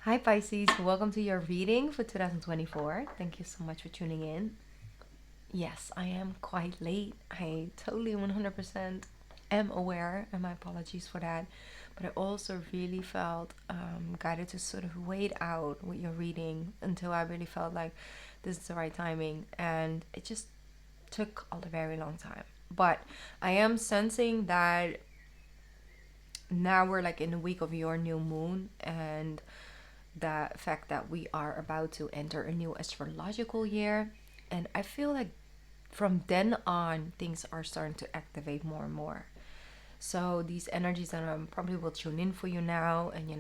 Hi Pisces, welcome to your reading for 2024. Thank you so much for tuning in. Yes, I am quite late. I totally 100% am aware, and my apologies for that. But I also really felt guided to sort of wait out with your reading until I really felt like this is the right timing, and it just took a very long time. But I am sensing that now we're like in the week of your new moon, and the fact that we are about to enter a new astrological year. And I feel like from then on, things are starting to activate more and more. So these energies that I probably will tune in for you now, and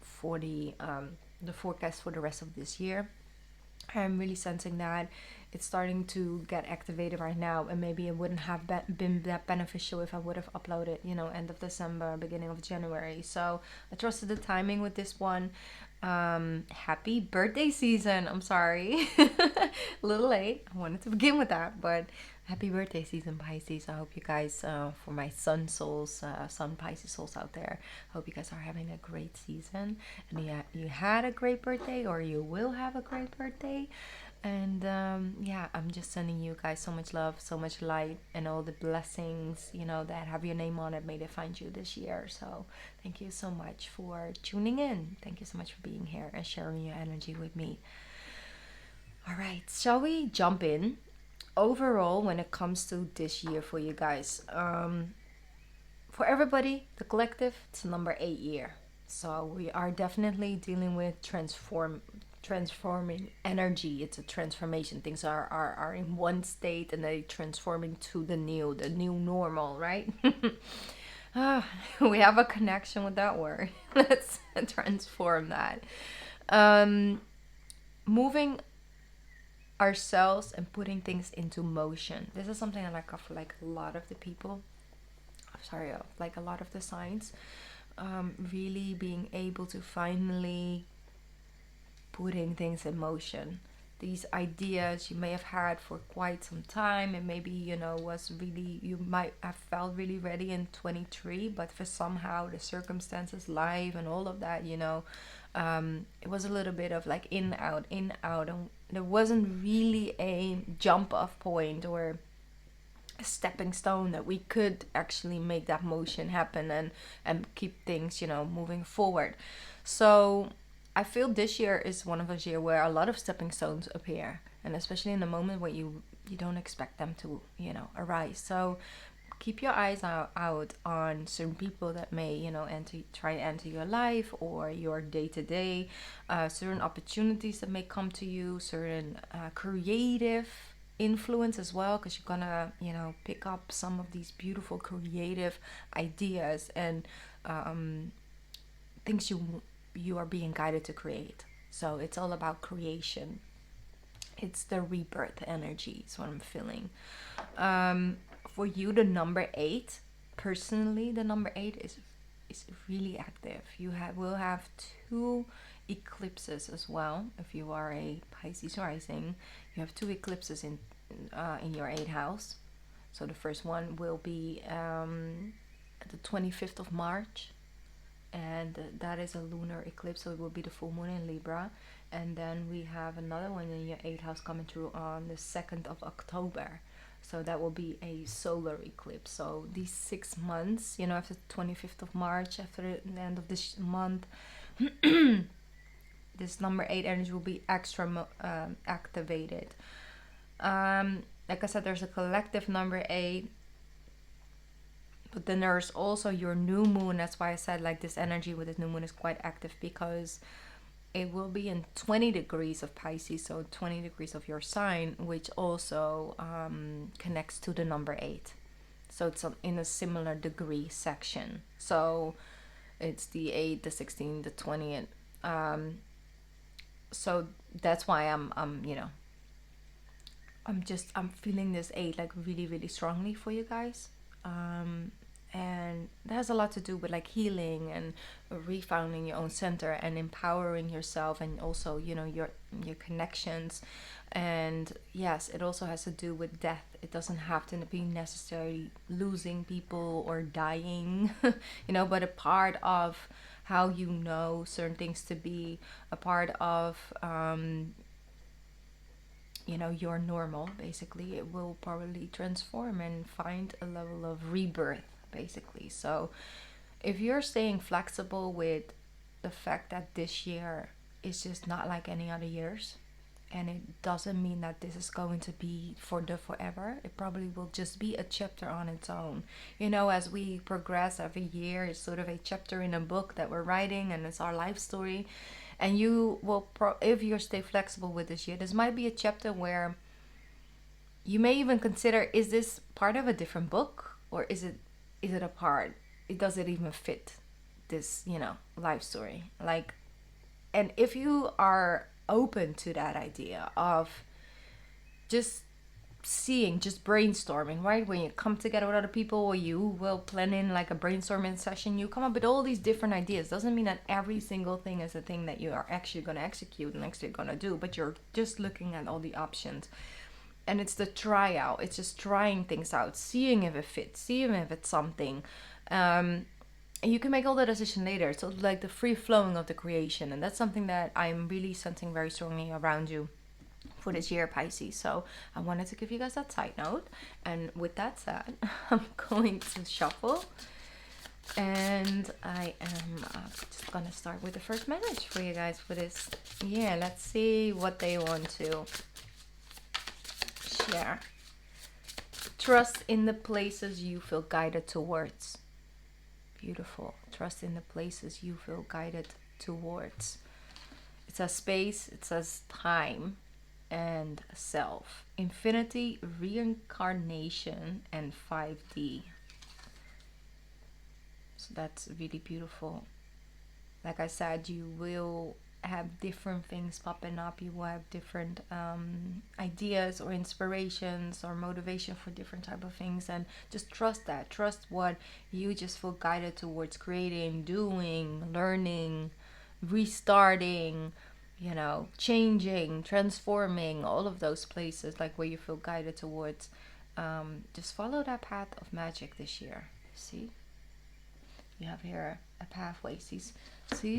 for the forecast for the rest of this year. I'm really sensing that it's starting to get activated right now, and maybe it wouldn't have been that beneficial if I would have uploaded, end of December, beginning of January. So I trusted the timing with this one. Happy birthday season. I'm sorry, a little late. I wanted to begin with that, but happy birthday season, Pisces. I hope you guys, for my sun souls, sun Pisces souls out there, hope you guys are having a great season, and yeah, you had a great birthday, or you will have a great birthday. And yeah, I'm just sending you guys so much love, so much light, and all the blessings, that have your name on it. May they find you this year. So thank you so much for tuning in. Thank you so much for being here and sharing your energy with me. All right, shall we jump in? Overall, when it comes to this year for you guys, for everybody, the collective, it's number 8 year. So we are definitely dealing with transforming energy. It's a transformation. Things are in one state, and they transform into the new normal, right? We have a connection with that word. Let's transform that. Um, moving ourselves and putting things into motion. This is something I like of like a lot of the people. Sorry, like a lot of the signs. Really being able to finally putting things in motion. These ideas you may have had for quite some time, and maybe was really, you might have felt really ready in 23, but for somehow the circumstances, life, and all of that, it was a little bit of like in out, and there wasn't really a jump off point or a stepping stone that we could actually make that motion happen and keep things moving forward. So I feel this year is one of those years where a lot of stepping stones appear, and especially in the moment where you don't expect them to arise. So keep your eyes out on certain people that may try to enter your life or your day-to-day, certain opportunities that may come to you, certain creative influence as well, because you're gonna pick up some of these beautiful creative ideas and things you are being guided to create. So it's all about creation. It's the rebirth energy is what I'm feeling. For you, the number 8, personally, the number 8 is really active. Will have 2 eclipses as well. If you are a Pisces rising, you have 2 eclipses in your 8th house. So the first one will be the 25th of March, and that is a lunar eclipse, so it will be the full moon in Libra. And then we have another one in your 8th house coming through on the 2nd of October. So that will be a solar eclipse. So these 6 months, after the 25th of March, after the end of this month, this number 8 energy will be extra activated. Like I said, there's a collective number 8, but then there's also your new moon. That's why I said like this energy with this new moon is quite active, because it will be in 20 degrees of Pisces, so 20 degrees of your sign, which also connects to the number 8. So it's in a similar degree section. So it's the 8, the 16, the 20. So that's why I'm feeling this 8 like really, really strongly for you guys. And that has a lot to do with like healing and refounding your own center and empowering yourself, and also your connections. And yes, it also has to do with death. It doesn't have to be necessarily losing people or dying but a part of how you know certain things to be a part of you know, your normal. Basically, it will probably transform and find a level of rebirth, basically. So if you're staying flexible with the fact that this year is just not like any other years, and it doesn't mean that this is going to be for the forever, it probably will just be a chapter on its own. You know, as we progress every year, it's sort of a chapter in a book that we're writing, and it's our life story. And you will if you stay flexible with this year, this might be a chapter where you may even consider, is this part of a different book, or is it a part, does it even fit this, you know, life story? Like, and if you are open to that idea of just seeing, just brainstorming, right? When you come together with other people, or you will plan in like a brainstorming session, you come up with all these different ideas. Doesn't mean that every single thing is a thing that you are actually going to execute and actually going to do, but you're just looking at all the options. And it's the tryout. It's just trying things out, seeing if it fits, seeing if it's something. And you can make all the decision later. So like the free flowing of the creation, and that's something that I'm really sensing very strongly around you for this year, Pisces. So I wanted to give you guys that side note. And with that said, I'm going to shuffle, and I am just gonna start with the first message for you guys for this year. Let's see what they want to share. Trust in the places you feel guided towards. Beautiful. Trust in the places you feel guided towards. It says space, it says time, and self. Infinity, reincarnation, and 5D. So that's really beautiful. Like I said, you will have different things popping up. You will have different ideas or inspirations or motivation for different type of things, and just trust that. Trust what you just feel guided towards creating, doing, learning, restarting, you know, changing, transforming, all of those places like where you feel guided towards. Just follow that path of magic this year. See, you have here a pathway. See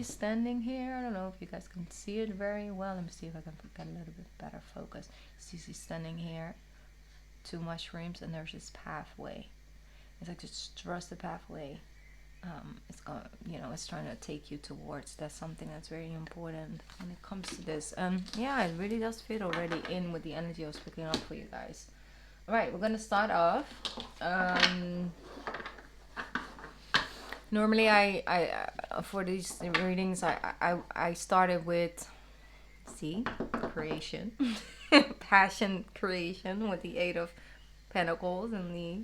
standing here. I don't know if you guys can see it very well. Let me see if I can get a little bit better focus. See standing here, 2 mushrooms, and there's this pathway. It's like, just trust the pathway. It's going, you know, it's trying to take you towards. That's something that's very important when it comes to this. Yeah, it really does fit already in with the energy I was picking up for you guys. All right, we're gonna start off. Normally, I for these readings, I started with, see, creation, passion creation with the 8 of Pentacles and the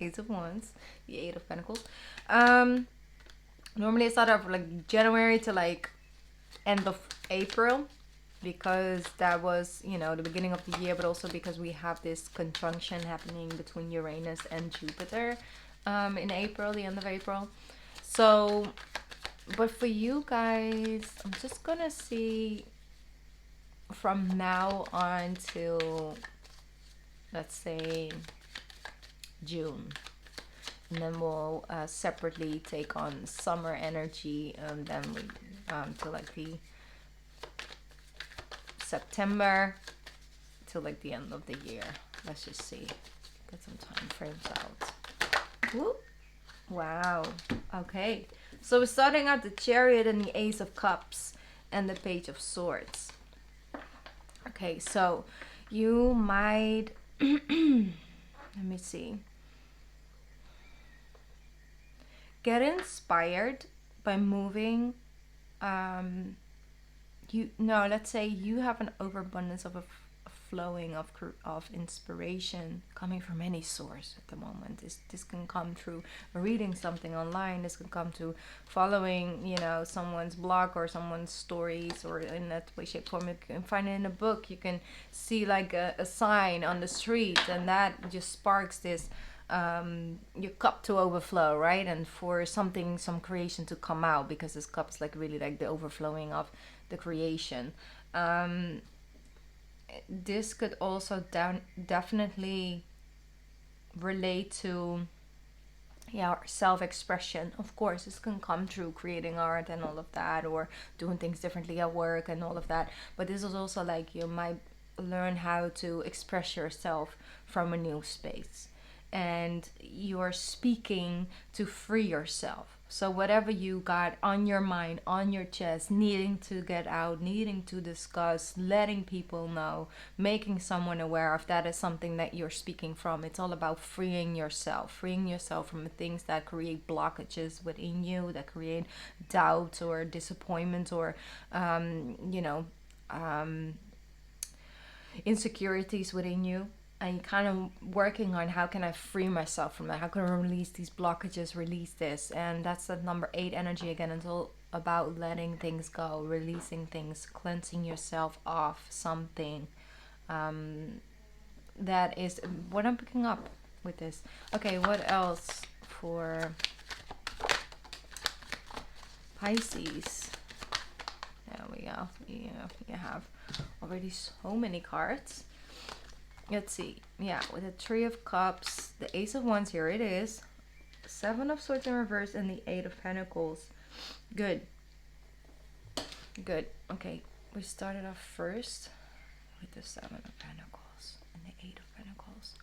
Ace of Wands, the 8 of Pentacles. Normally I start off like January to like end of April, because that was, you know, the beginning of the year, but also because we have this conjunction happening between Uranus and Jupiter in April, the end of April. So, but for you guys, I'm just gonna see from now on till, let's say, June, and then we'll separately take on summer energy, and then we till like the September till like the end of the year. Let's just see, get some time frames out. Whoop. Wow. Okay, so we're starting out the Chariot and the Ace of Cups and the Page of Swords. Okay, so you might let me see, get inspired by moving. Let's say you have an overabundance of a flowing of inspiration coming from any source at the moment. This can come through reading something online. This can come through following, you know, someone's blog or someone's stories, or in that way, shape, form. You can find it in a book. You can see like a sign on the street, and that just sparks this your cup to overflow, right? And for some creation to come out, because this cup is like really like the overflowing of the creation. This could also definitely relate to yeah, our self-expression. Of course, this can come through creating art and all of that, or doing things differently at work and all of that. But this is also like you might learn how to express yourself from a new space, and you're speaking to free yourself. So whatever you got on your mind, on your chest, needing to get out, needing to discuss, letting people know, making someone aware of, that is something that you're speaking from. It's all about freeing yourself from the things that create blockages within you, that create doubts or disappointments, or insecurities within you. And kind of working on, how can I free myself from that? How can I release these blockages, release this? And that's the number 8 energy again. It's all about letting things go, releasing things, cleansing yourself off something. That is what I'm picking up with this. Okay, what else for Pisces? There we go. Yeah, you have already so many cards. Let's see. Yeah, with the 3 of Cups, the Ace of Wands, here it is. 7 of Swords in reverse, and the 8 of Pentacles. Good. Good. Okay, we started off first with the 7 of Pentacles and the 8 of Pentacles.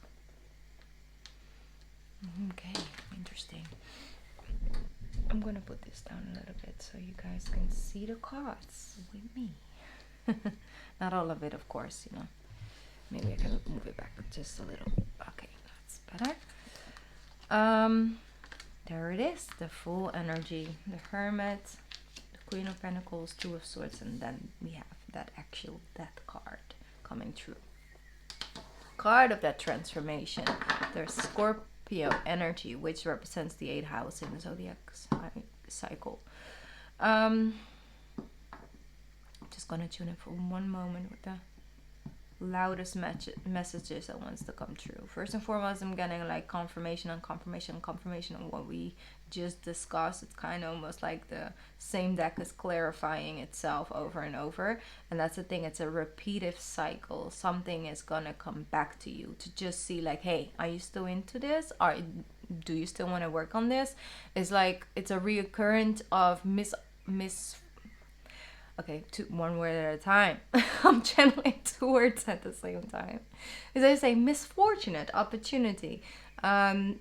Okay, interesting. I'm gonna put this down a little bit so you guys can see the cards with me. Not all of it, of course, you know. Maybe I can move it back just a little. Okay, that's better. There it is, the full energy. The Hermit, the Queen of Pentacles, 2 of Swords, and then we have that actual Death card coming through. Card of that transformation. There's Scorpio energy, which represents the 8th house in the zodiac cycle. Just gonna tune in for one moment with the loudest messages that wants to come true. First and foremost, I'm getting like confirmation on what we just discussed. It's kind of almost like the same deck is clarifying itself over and over, and that's the thing, it's a repeative cycle. Something is gonna come back to you to just see like, hey, are you still into this, or do you still want to work on this? It's like it's a reoccurrence of okay, one word at a time. I'm channeling 2 words at the same time. As I say, misfortunate opportunity. But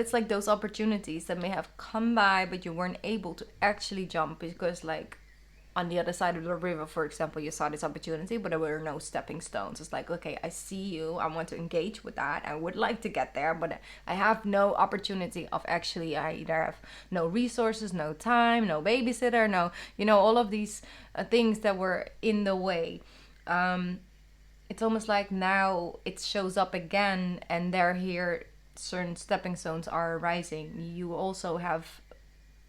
it's like those opportunities that may have come by, but you weren't able to actually jump because, like, on the other side of the river, for example, you saw this opportunity, but there were no stepping stones. It's like, okay, I see you. I want to engage with that. I would like to get there, but I have no opportunity of actually, I either have no resources, no time, no babysitter, no, all of these things that were in the way. It's almost like now it shows up again, and they're here. Certain stepping stones are arising. You also have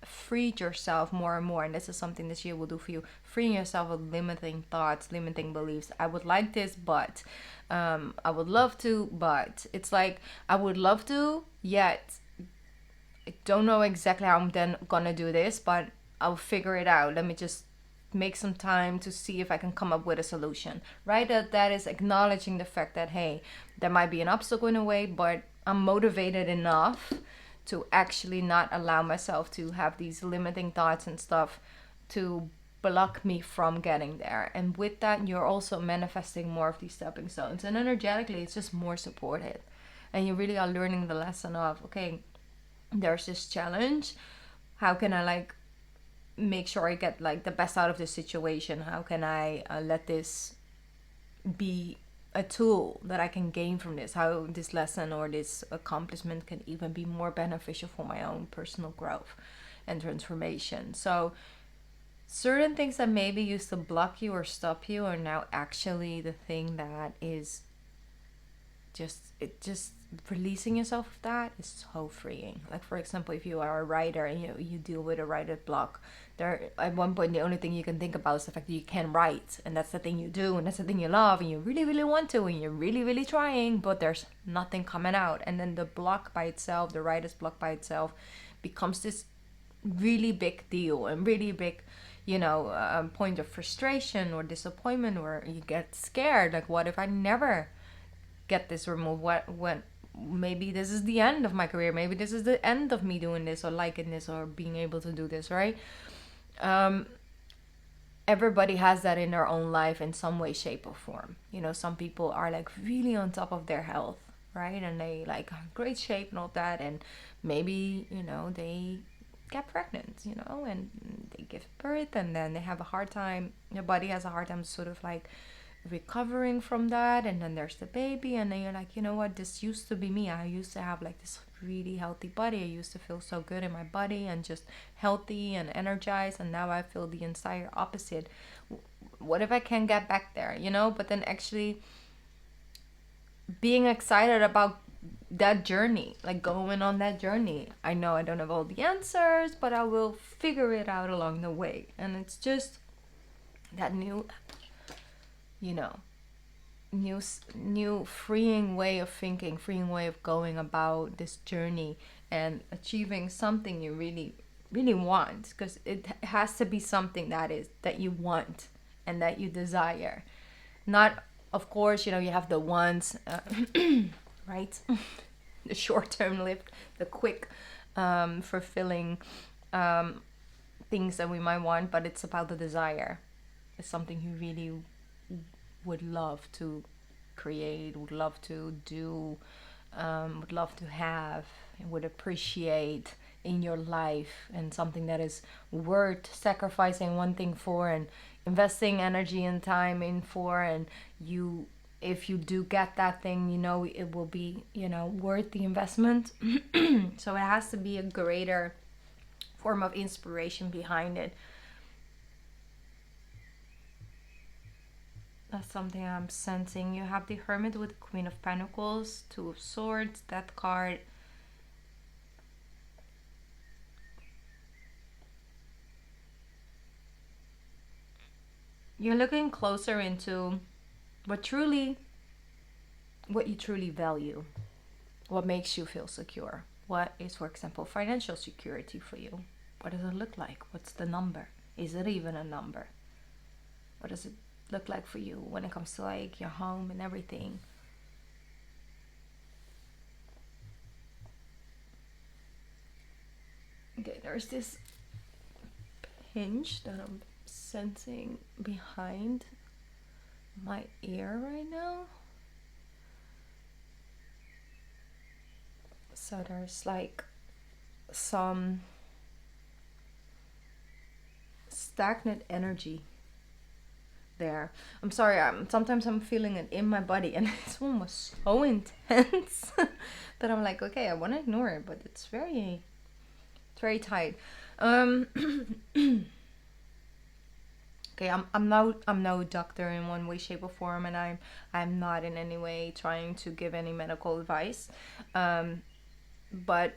freed yourself more and more, and this is something this year will do for you, freeing yourself of limiting thoughts, limiting beliefs. I would like this, but I would love to, but it's like I would love to, yet I don't know exactly how I'm then gonna do this, but I'll figure it out. Let me just make some time to see if I can come up with a solution, right? That is acknowledging the fact that, hey, there might be an obstacle in a way, but I'm motivated enough to actually not allow myself to have these limiting thoughts and stuff to block me from getting there. And with that, you're also manifesting more of these stepping stones, and energetically it's just more supported, and you really are learning the lesson of, okay, there's this challenge, how can I like make sure I get like the best out of this situation? How can I let this be a tool that I can gain from this? How this lesson or this accomplishment can even be more beneficial for my own personal growth and transformation. So certain things that maybe used to block you or stop you are now actually the thing that is just releasing yourself of that is so freeing. Like, for example, if you are a writer and you deal with a writer's block, there at one point the only thing you can think about is the fact that you can write, and that's the thing you do, and that's the thing you love, and you really really want to, and you're really really trying, but there's nothing coming out. And then the block by itself, the writer's block by itself, becomes this really big deal and really big point of frustration or disappointment, or you get scared, like, what if I never get this removed? maybe this is the end of my career, maybe this is the end of me doing this or liking this or being able to do this, right? Everybody has that in their own life in some way, shape, or form. You know, some people are like really on top of their health, right? And they like great shape and all that, and maybe, you know, they get pregnant, you know, and they give birth, and then they have a hard time, their body has a hard time sort of like recovering from that, and then there's the baby, and then you're like, you know what, this used to be me. I used to have like this really healthy body. I used to feel so good in my body and just healthy and energized, and now I feel the entire opposite. What if I can get back there, you know? But then actually being excited about that journey, like going on that journey. I know I don't have all the answers, but I will figure it out along the way. And it's just that new, you know, new freeing way of thinking, freeing way of going about this journey and achieving something you really want, because it has to be something that you want and that you desire. Not, of course, you know, you have the ones, right? The short-term lift, the quick fulfilling things that we might want, but it's about the desire. It's something you really would love to create, would love to do, would love to have, and would appreciate in your life, and something that is worth sacrificing one thing for and investing energy and time in for. And you, if you do get that thing, you know, it will be, you know, worth the investment. So it has to be a greater form of inspiration behind it. That's something I'm sensing. You have the Hermit with the Queen of Pentacles, Two of Swords, Death card. You're looking closer into what you truly value, what makes you feel secure. What is, for example, financial security for you? What does it look like? What's the number? Is it even a number? What does it look like for you when it comes to like your home and everything? Okay, there's this pinch that I'm sensing behind my ear right now. So there's like some stagnant energy there. I'm sorry, sometimes I'm feeling it in my body, and this one was so intense that I'm like, okay, I want to ignore it, but it's very tight. Okay, I'm no doctor in one way, shape, or form, and I'm not in any way trying to give any medical advice, but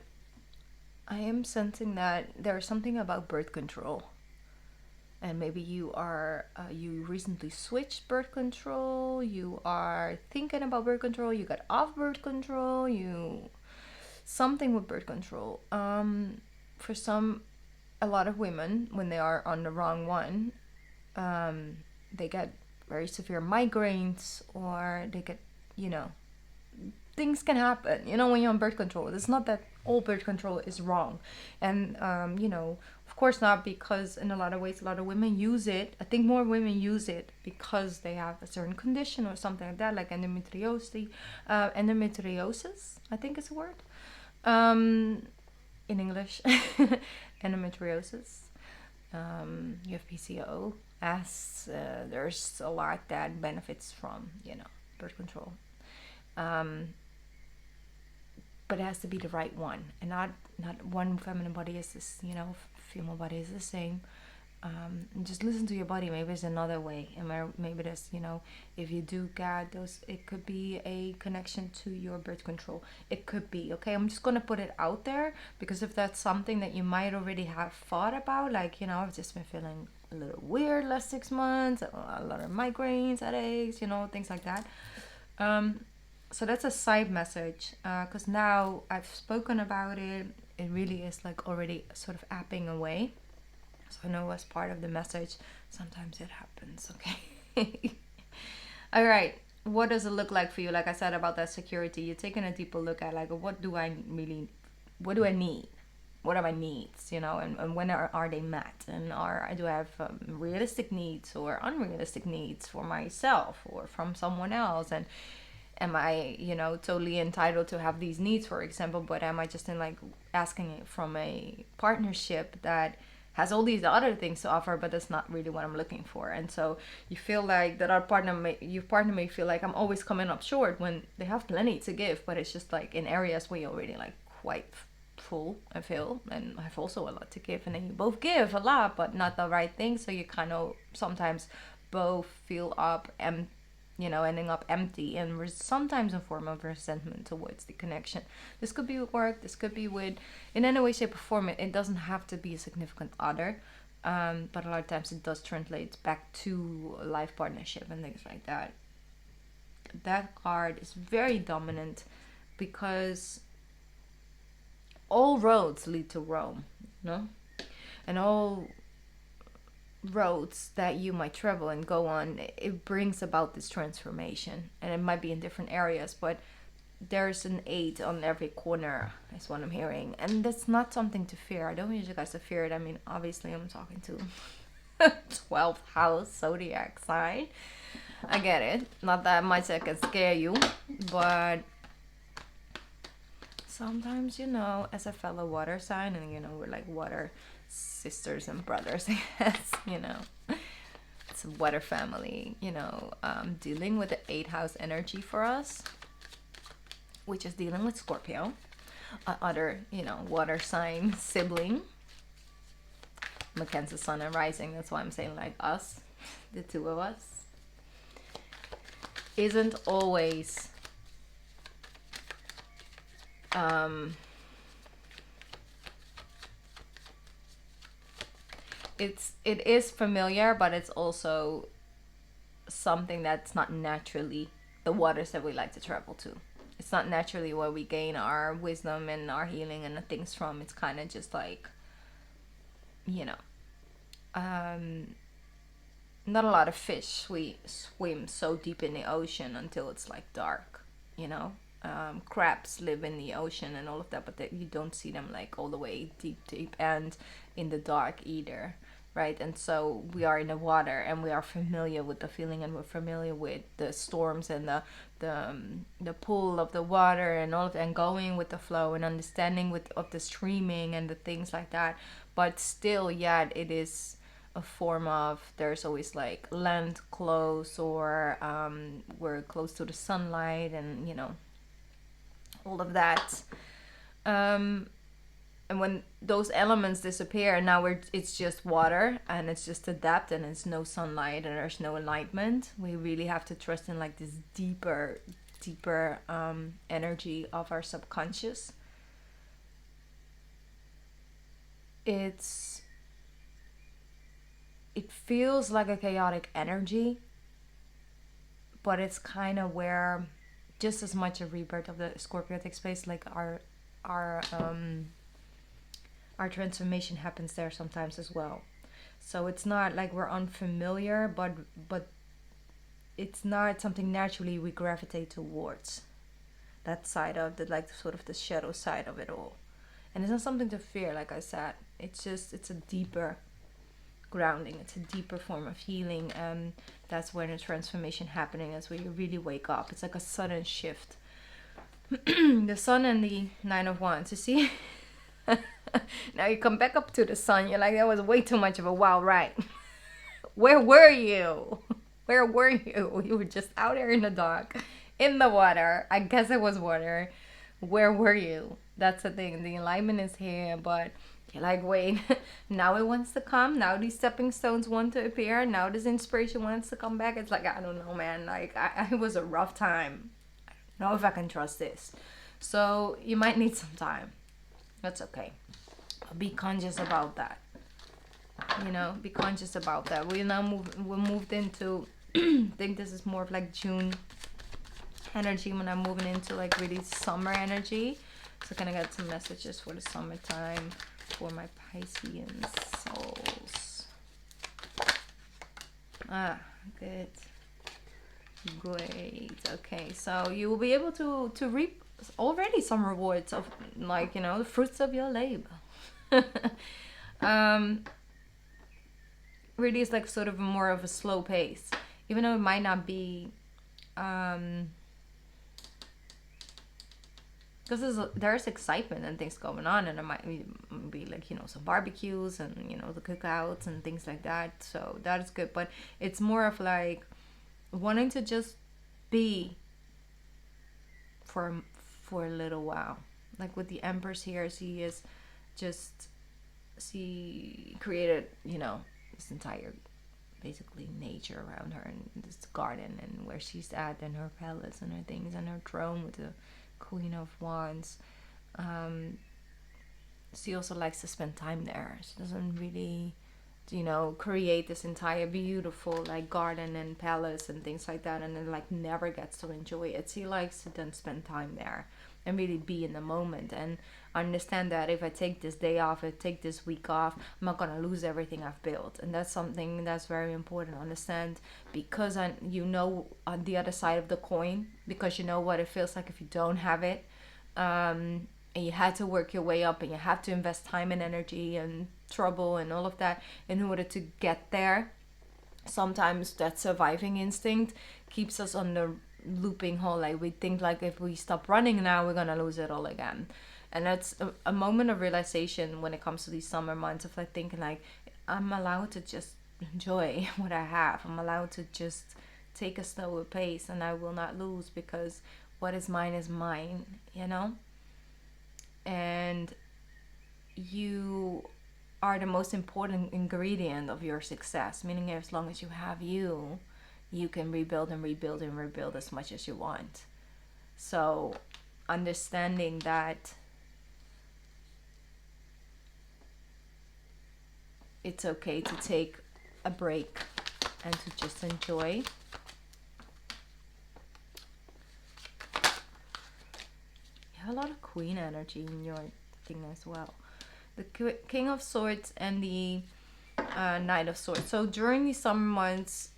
I am sensing that there's something about birth control. And maybe you are you recently switched birth control, you are thinking about birth control, you got off birth control, you something with birth control. For some, a lot of women, when they are on the wrong one, they get very severe migraines, or they get, you know, things can happen, you know, when you're on birth control. It's not that all birth control is wrong. And, you know, of course not, because in a lot of ways, a lot of women use it. I think more women use it because they have a certain condition or something like that, like endometriosis, I think is a word, in English, endometriosis. You have PCOS. There's a lot that benefits from, you know, birth control. But it has to be the right one, and not one feminine body is this, you know, female body is the same. Just listen to your body. Maybe there's another way, and maybe there's, you know, if you do get those, it could be a connection to your birth control. It could be, okay, I'm just gonna put it out there, because if that's something that you might already have thought about, like, you know, I've just been feeling a little weird last 6 months, a lot of migraines, headaches, you know, things like that. So that's a side message, because now I've spoken about it. It really is like already sort of apping away. So I know as part of the message, sometimes it happens, okay? All right, what does it look like for you? Like I said about that security, you're taking a deeper look at like, what do I need? What are my needs, you know, and when are they met? And do I have realistic needs or unrealistic needs for myself or from someone else? And am I, you know, totally entitled to have these needs, for example, but am I just in like asking it from a partnership that has all these other things to offer, but that's not really what I'm looking for? And so you feel like that your partner may feel like I'm always coming up short when they have plenty to give, but it's just like in areas where you're already like quite full, I feel, and I have also a lot to give, and then you both give a lot but not the right thing, so you kind of sometimes both feel up and, you know, ending up empty and sometimes a form of resentment towards the connection. This could be with work, this could be with, in any way shape or form, it doesn't have to be a significant other, but a lot of times it does translate back to a life partnership and things like that. That card is very dominant because all roads lead to Rome, no? And all roads that you might travel and go on, it brings about this transformation. And it might be in different areas, but there's an 8 on every corner, is what I'm hearing. And that's not something to fear. I don't want you guys to fear it. I mean, obviously, I'm talking to 12th house zodiac sign. I get it. Not that much I can scare you, but sometimes, you know, as a fellow water sign, and you know, we're like water sisters and brothers, I guess, you know, it's a water family, you know, dealing with the 8th house energy for us, which is dealing with Scorpio, other, you know, water sign sibling, Cancer sun and rising. That's why I'm saying like us, the two of us, isn't always it is familiar, but it's also something that's not naturally the waters that we like to travel to. It's not naturally where we gain our wisdom and our healing and the things from. It's kind of just like, you know, not a lot of fish swim so deep in the ocean until it's like dark, you know. Crabs live in the ocean and all of that, but you don't see them like all the way deep and in the dark either, right? And so we are in the water and we are familiar with the feeling, and we're familiar with the storms and the pull of the water and all of that, and going with the flow and understanding of the streaming and the things like that. But still, yet it is a form of, there's always like land close, or we're close to the sunlight, and you know, all of that. And when those elements disappear, now it's just water, and it's just a depth, and it's no sunlight, and there's no enlightenment. We really have to trust in like this deeper energy of our subconscious. It feels like a chaotic energy, but it's kind of where just as much a rebirth of the Scorpio takes place, like our transformation happens there sometimes as well. So it's not like we're unfamiliar, but it's not something naturally we gravitate towards. That side of the, like, sort of the shadow side of it all. And it's not something to fear, like I said. It's a deeper grounding. It's a deeper form of healing, and that's when a transformation happening. That's where you really wake up. It's like a sudden shift. The sun and the 9 of Wands, you see. Now you come back up to the sun, you're like, that was way too much of a wow ride. Where were you? Where were you? You were just out there in the dark, in the water. I guess it was water. Where were you? That's the thing. The alignment is here, but you're like, wait, now it wants to come. Now these stepping stones want to appear. Now this inspiration wants to come back. It's like, I don't know, man. Like, it was a rough time. I don't know if I can trust this. So you might need some time. That's okay. Be conscious about that. You know, be conscious about that. We're moved into, I think this is more of like June energy, when I'm moving into like really summer energy. So can I get some messages for the summertime for my Piscean souls? Ah, good. Great. Okay, so you will be able to reap already some rewards of, like, you know, the fruits of your labor. um Really is like sort of more of a slow pace, even though it might not be, um because there's excitement and things going on, and there might be like, you know, some barbecues and, you know, the cookouts and things like that, so that is good. But it's more of like wanting to just be for a little while. Like with the Empress here, she is just, she created, you know, this entire basically nature around her, and this garden, and where she's at, and her palace and her things, and her throne with the Queen of Wands. um she also likes to spend time there. She doesn't really, you know, create this entire beautiful like garden and palace and things like that, and then like never gets to enjoy it. She likes to then spend time there and really be in the moment, and understand that if I take this day off, I take this week off, I'm not gonna lose everything I've built. And that's something that's very important to understand, because you know, on the other side of the coin, because you know what it feels like if you don't have it. And you had to work your way up, and you have to invest time and energy and trouble and all of that in order to get there. Sometimes that surviving instinct keeps us on the looping hole. Like we think like if we stop running now, we're gonna lose it all again. And that's a moment of realization when it comes to these summer months, of like thinking like, I'm allowed to just enjoy what I have. I'm allowed to just take a slower pace, and I will not lose, because what is mine, you know? And you are the most important ingredient of your success, meaning as long as you have you, you can rebuild and rebuild and rebuild as much as you want. So understanding that it's okay to take a break and to just enjoy. You have a lot of Queen energy in your thing as well. The King of Swords and the Knight of Swords. So during the summer months,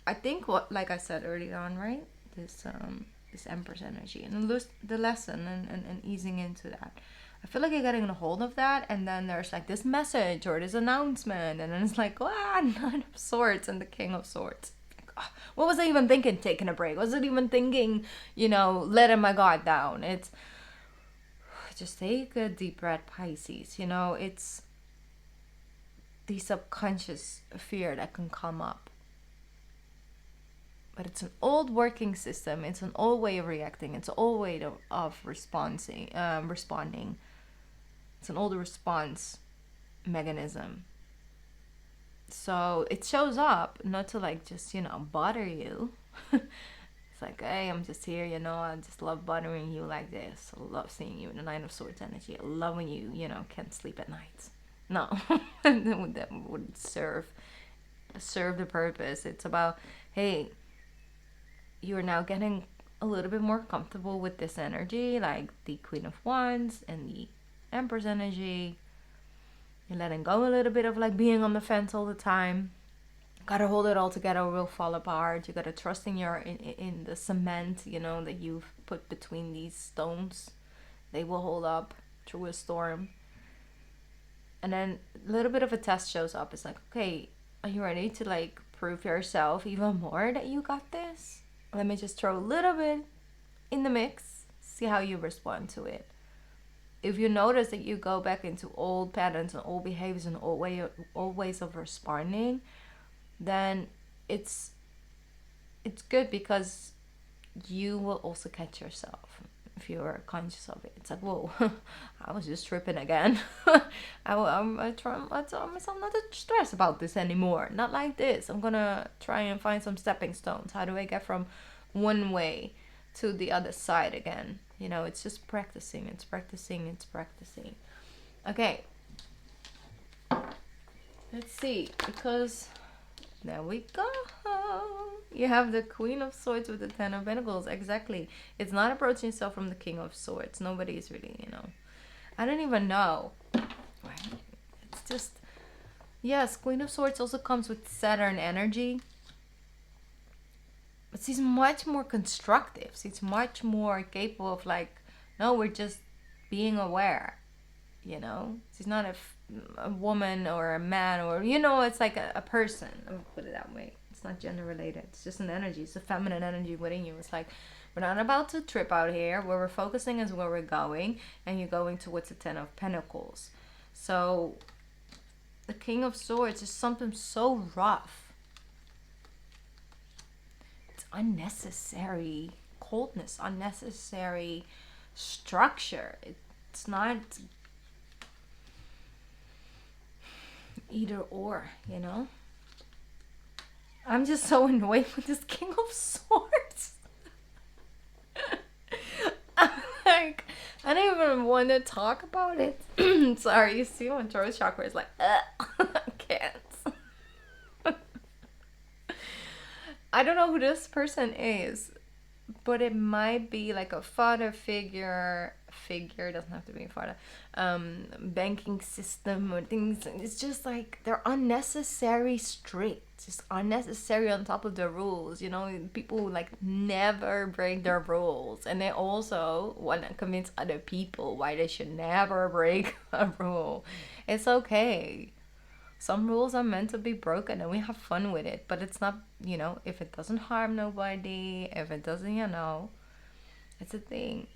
I think, what, like I said earlier on, right? This Empress energy and the lesson, and easing into that. I feel like you're getting a hold of that, and then there's like this message or this announcement, and then it's like, Knight of Swords and the King of Swords. What was I even thinking? Taking a break? Was it even thinking, you know, letting my guard down? It's just take a deep breath, Pisces. You know, it's the subconscious fear that can come up, but it's an old working system. It's an old way of reacting. It's an old way of responding. It's an old response mechanism. So it shows up not to like just, you know, bother you. It's like, hey, I'm just here, you know, I just love bothering you like this. I love seeing you in the Nine of Swords energy. I love when you, you know, can't sleep at night. No, that would serve the purpose. It's about, hey, you're now getting a little bit more comfortable with this energy, like the Queen of Wands and the Empress energy. You're letting go a little bit of like being on the fence all the time. Gotta hold it all together or we'll fall apart. You gotta trust in the cement, you know, that you've put between these stones. They will hold up through a storm. And then a little bit of a test shows up. It's like, okay, are you ready to like prove yourself even more that you got this? Let me just throw a little bit in the mix, see how you respond to it. If you notice that you go back into old patterns and old behaviors and old ways of responding, then it's good, because you will also catch yourself if you're conscious of it. It's like, whoa, I was just tripping again. I tell myself not to stress about this anymore. Not like this. I'm gonna try and find some stepping stones. How do I get from one way to the other side again? You know, it's just practicing. It's practicing. Okay. Let's see, because there we go. You have the Queen of Swords with the Ten of Pentacles. Exactly. It's not approaching yourself from the King of Swords. Nobody is really, you know. I don't even know. It's just, yes, Queen of Swords also comes with Saturn energy. But she's much more constructive. She's much more capable of like, no, we're just being aware. You know, she's not a woman or a man, or you know, it's like a person. I'll put it that way. It's not gender related. It's just an energy. It's a feminine energy within you. It's like, we're not about to trip out here. Where we're focusing is where we're going, and you're going towards the Ten of Pentacles. So the King of Swords is something so rough. It's unnecessary coldness, unnecessary structure. It's not either or, you know. I'm just so annoyed with this King of Swords. Like, I don't even want to talk about it. Sorry, you see my throat chakra is like, I can't. I don't know who this person is, but it might be like a father figure. Figure doesn't have to be a father. Banking system or things. It's just like they're unnecessary strict. Just unnecessary on top of the rules. You know, people like never break their rules, and they also want to convince other people why they should never break a rule. It's okay. Some rules are meant to be broken, and we have fun with it. But it's not, you know, if it doesn't harm nobody, if it doesn't, you know, it's a thing.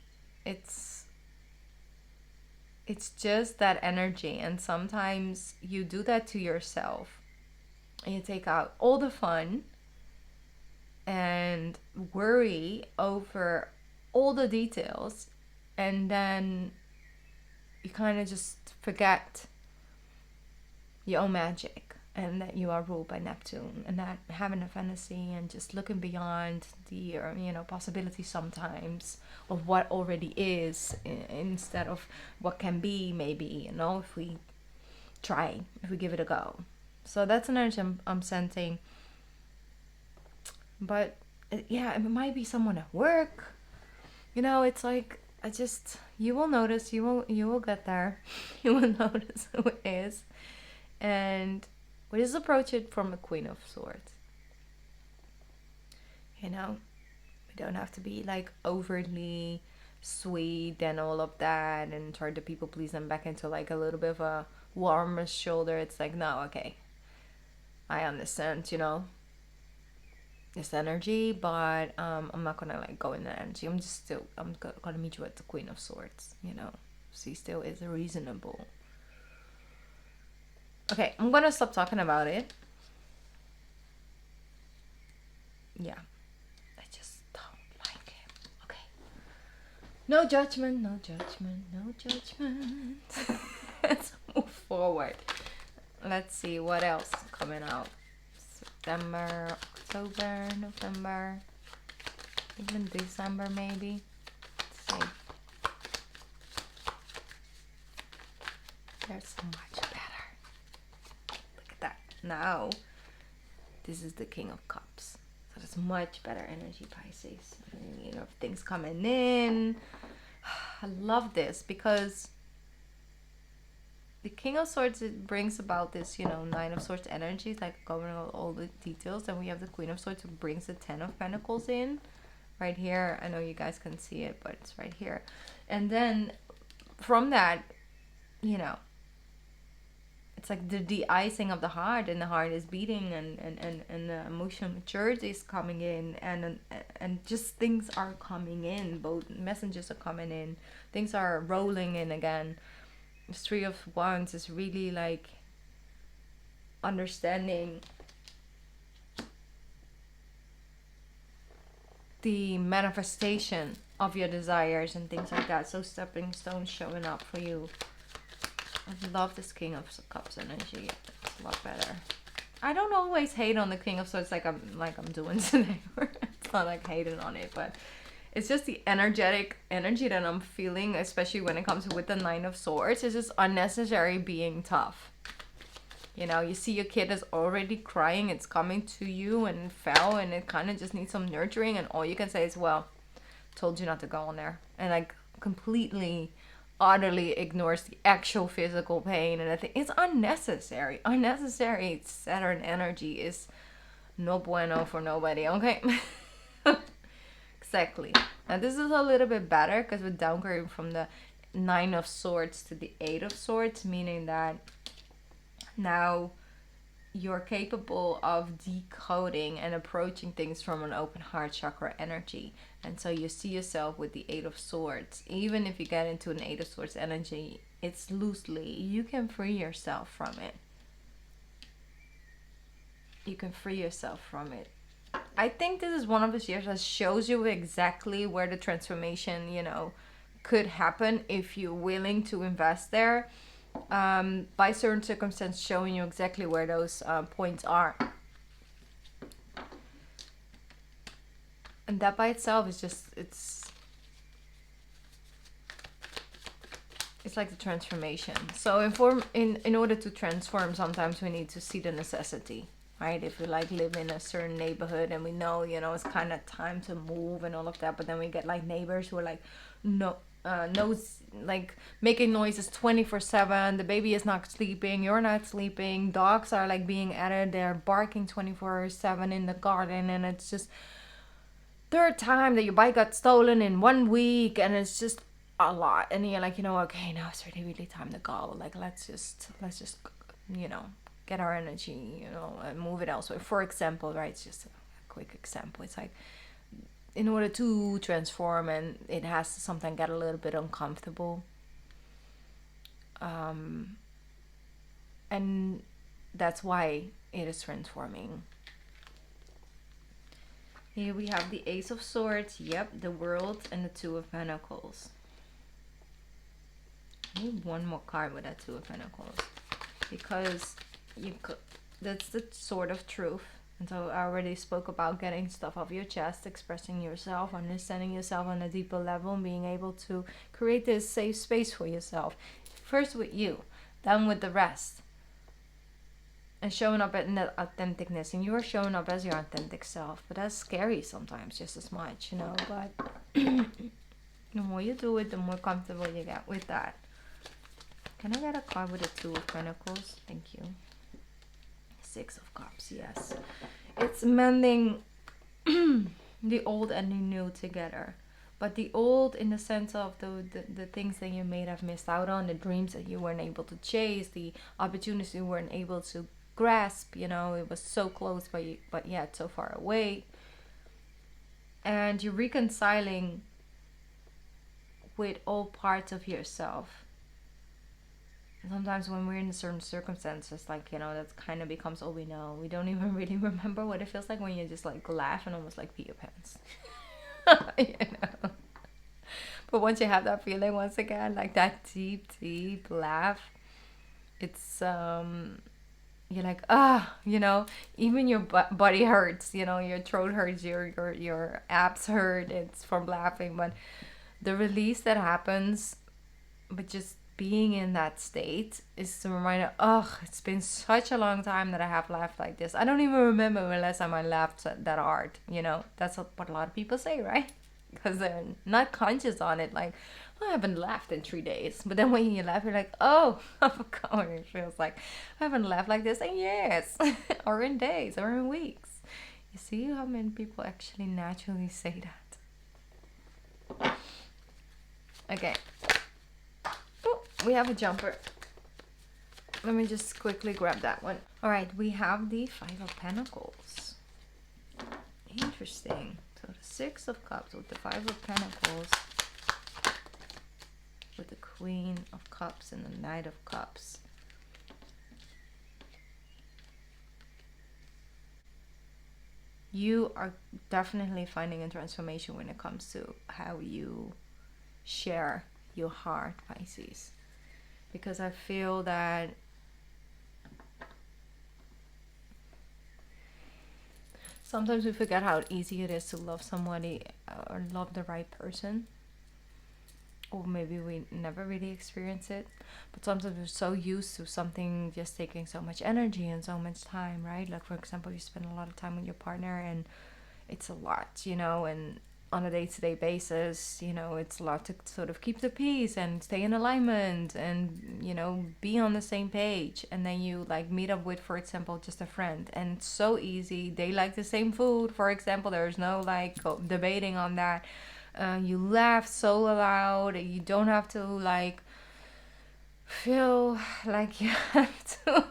It's just that energy, and sometimes you do that to yourself, and you take out all the fun and worry over all the details, and then you kind of just forget your own magic, and that you are ruled by Neptune, and that having a fantasy and just looking beyond the, you know, possibilities sometimes of what already is, instead of what can be, maybe, you know, if we try, if we give it a go. So that's an energy I'm sensing. But yeah, it might be someone at work, you know. It's like, you will notice, you will get there. You will notice who it is. And we just approach it from a Queen of Swords. You know, we don't have to be like overly sweet and all of that and try to people please them back into like a little bit of a warmer shoulder. It's like, no, okay, I understand, you know, this energy, but I'm not gonna like go in that energy. I'm gonna meet you at the Queen of Swords, you know. She still is reasonable. Okay, I'm gonna stop talking about it. Yeah, I just don't like it. Okay. No judgment, no judgment, no judgment. Let's move forward. Let's see what else is coming out. September, October, November, even December maybe. Let's see. There's so much better. Look at that. Now, this is the King of Cups. So there's much better energy, Pisces. You know, things coming in. I love this because the King of Swords, it brings about this, you know, Nine of Swords energy, like covering all the details. And we have the Queen of Swords who brings the Ten of Pentacles in. Right here. I know you guys can see it, but it's right here. And then from that, you know, it's like the de-icing of the heart, and the heart is beating, and the emotional maturity is coming in, and just things are coming in. Both messages are coming in. Things are rolling in again. The Three of Wands is really like understanding the manifestation of your desires and things like that. So stepping stones showing up for you. I love this King of Cups energy. It's a lot better. I don't always hate on the King of Swords like I'm doing today. It's not like hating on it, but it's just the energetic energy that I'm feeling, especially when it comes with the Nine of Swords. It's just unnecessary being tough. You know, you see your kid is already crying. It's coming to you and fell, and it kind of just needs some nurturing. And all you can say is, well, told you not to go on there. And like completely, utterly ignores the actual physical pain. And I think it's unnecessary. Unnecessary Saturn energy is no bueno for nobody, okay? Exactly. Now this is a little bit better because we're downgrading from the Nine of Swords to the Eight of Swords, meaning that now you're capable of decoding and approaching things from an open heart chakra energy. And so you see yourself with the Eight of Swords. Even if you get into an Eight of Swords energy, it's loosely, you can free yourself from it. You can free yourself from it. I think this is one of those years that shows you exactly where the transformation, you know, could happen if you're willing to invest there. By certain circumstances, showing you exactly where those points are. And that by itself is just, it's like the transformation. So in order to transform, sometimes we need to see the necessity. Right, if we like live in a certain neighborhood and we know, you know, it's kind of time to move and all of that, but then we get like neighbors who are like like making noises 24/7. The baby is not sleeping, you're not sleeping, dogs are like being added, they're barking 24/7 in the garden, and it's just third time that your bike got stolen in 1 week, and it's just a lot. And you're like, you know, okay, now it's really time to go. Like let's just you know, get our energy, you know, and move it elsewhere. For example, right, it's just a quick example. It's like, in order to transform, and it has to sometimes get a little bit uncomfortable. And that's why it is transforming. Here we have the Ace of Swords, yep, the World, and the Two of Pentacles. I need one more card with that Two of Pentacles, because that's the Sword of Truth. And so I already spoke about getting stuff off your chest, expressing yourself, understanding yourself on a deeper level, and being able to create this safe space for yourself. First with you, then with the rest. And showing up in that authenticness. And you are showing up as your authentic self. But that's scary sometimes, just as much, you know. But the more you do it, the more comfortable you get with that. Can I get a card with the Two of Pentacles? Thank you. Six of Cups, yes. It's mending the old and the new together. But the old in the sense of the things that you may have missed out on, the dreams that you weren't able to chase, the opportunities you weren't able to grasp, you know, it was so close but yet so far away. And you're reconciling with all parts of yourself. Sometimes when we're in certain circumstances, like, you know, that kind of becomes all we know. We don't even really remember what it feels like when you just like laugh and almost like pee your pants. You know? But once you have that feeling once again, like that deep laugh, it's you're like, you know, even your body hurts, you know, your throat hurts, your abs hurt, it's from laughing. But the release that happens, but just being in that state is a reminder, it's been such a long time that I have laughed like this. I don't even remember the last time I laughed that hard, you know. That's what a lot of people say, right? Because they're not conscious on it, like, I haven't laughed in 3 days. But then when you laugh, you're like, I forgot what it feels like. I haven't laughed like this in years or in days or in weeks. You see how many people actually naturally say that. Okay, we have a jumper. Let me just quickly grab that one. All right, we have the Five of Pentacles. Interesting. So the Six of Cups with the Five of Pentacles, with the Queen of Cups and the Knight of Cups. You are definitely finding a transformation when it comes to how you share your heart, Pisces. Because I feel that sometimes we forget how easy it is to love somebody or love the right person. Or maybe we never really experience it. But sometimes we're so used to something just taking so much energy and so much time, right? Like, for example, you spend a lot of time with your partner and it's a lot, you know, and on a day-to-day basis, you know, it's a lot to sort of keep the peace and stay in alignment and, you know, be on the same page. And then you like meet up with, for example, just a friend, and it's so easy. They like the same food, for example. There's no like debating on that. You laugh so loud. You don't have to like feel like you have to,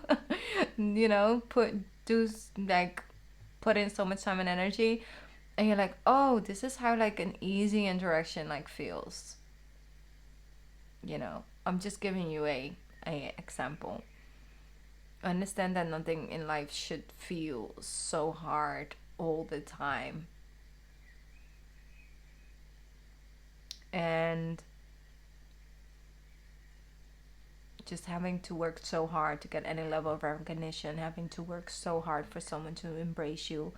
you know, put in so much time and energy. And you're like, oh, this is how like an easy interaction like feels. You know, I'm just giving you a example. Understand that nothing in life should feel so hard all the time. And just having to work so hard to get any level of recognition, having to work so hard for someone to embrace you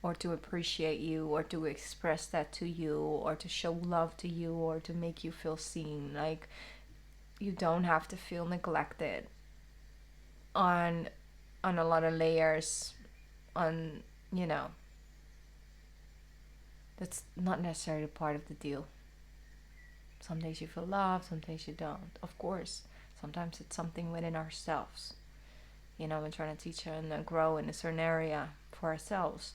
or to appreciate you or to express that to you or to show love to you or to make you feel seen. Like, you don't have to feel neglected on a lot of layers, on, you know, that's not necessarily part of the deal. Some days you feel love, some days you don't, of course. Sometimes it's something within ourselves, you know. We're trying to teach and grow in a certain area for ourselves.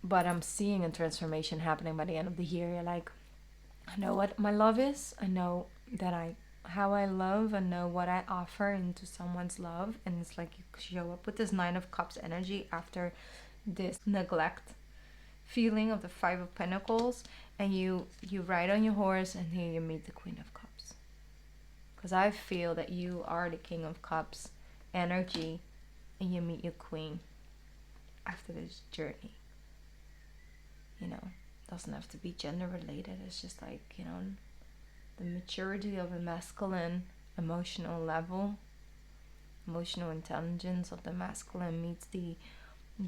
But I'm seeing a transformation happening by the end of the year. You're like, I know what my love is. I know that how I love. I know what I offer into someone's love. And it's like you show up with this 9 of Cups energy after this neglect feeling of the 5 of Pentacles. And you ride on your horse and here you meet the Queen of Cups. Because I feel that you are the King of Cups energy and you meet your Queen after this journey. You know, doesn't have to be gender related. It's just like, you know, the maturity of a masculine emotional level, emotional intelligence of the masculine meets the